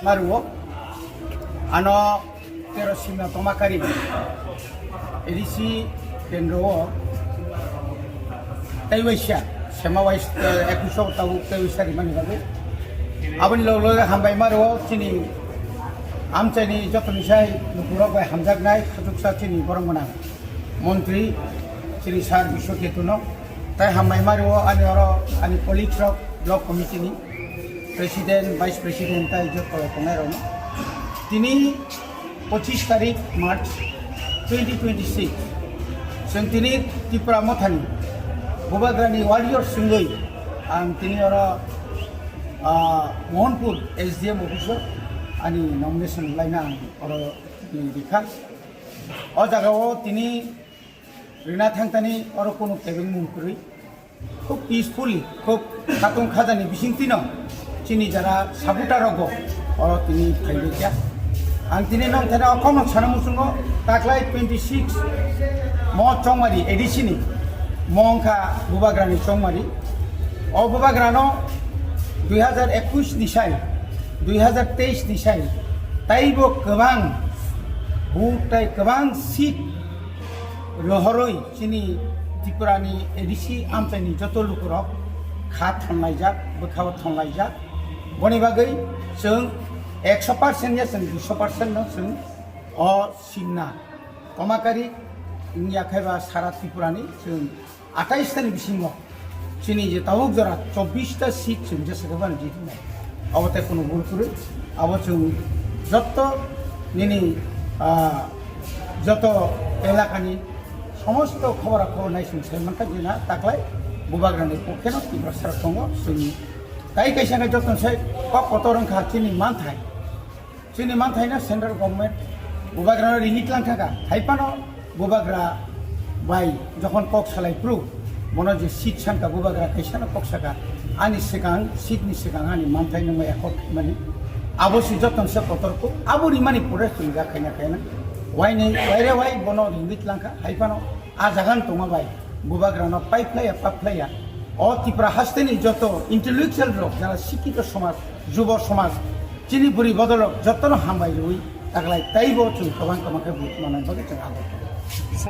Maruo ano pero sima tomakari edisi kendro taiwaisya semawais ekusho tahu taiwaisya di mana bagai abang lo hambai maruo sini amcani jotun sai nupurok bai hamjak nai khatuksa sini borong mana Menteri Sri Sar Biswaketuno tai hambai maruo ani oro ani politrok blok committee ni Presiden, Vice Presiden tai joto pengero tini 25 tarik March 2026 sentini Tripura Mothani Bubagrani Warrior Sungoi ang tini ora Mohanpur SDM officer ani nomination laina ora dikha o jagao tini rina thangtani ora kono kebeng mungkuri খুব peacefully খুব খাতুন খাজানি বিসিংতিনো চিনি যারা সাপুটা রগ or তিনি ফাইলিয়া আং তিনি নং থানা অকম সানামুসুঙ্গ তাকলাই 26 ম চংমারি এডিসিনি মংখা বুবাগ্রানি চংমারি অ বুবাগ্রানো 2021 নিসাই 2023 নিসাই তাইবো গোবাং বুটাই গোবাং সিট রহরই চিনি Tripurani edisi amcani joto lukurok kha thonlaijak bokhaw thonlaijak boni bagai जों 100% ya जों 200% no जों o sinna tomakari india khaiba sara Tripurani जों 28 tani bisingo chini je tawuk jora 24 ta seat जों jesaban jitu abote kono bulkuru abo जों joto nini joto elakani সমস্ত খবরাখবর নাই সেমানটা জিনা তাকলাই বুবাগ্রানি পক্ষে তীব্র সারসঙ্গ जोंनि তাই কাইসাঙ্গে যতনসে কত রংখা চিনি মানথাই না সেন্ট্রাল গভর্নমেন্ট বুবাগ্রানো রিলিট লাंथागा হাইপানো বুবাগ্রা বাই যখন কক সালাই প্রু মনে যে সিট সানকা বুবাগ্রা কাইসানো ককসাকা আনি সিগাং সিটনি সিগাং আনি মানথাই নং একট মানে আবসি যতনসে কতরকো আবুরি মানি পরে তুইগা খাইনা वाई बनो रिलिट लांखा हाइपानो आ जागान तोमाबाई बुबाग्रानो पाइप्लाया ओ त्रिपुरा हास्तेनि जतो इंटेलेक्चुअल रक जाना शिक्षित समाज युव समाज चिनि बुरी बदलक जतनो हामबाय रुई तागलाय ताइबो चुं गोबां कमाखै बुथमानाय बागै जों आगत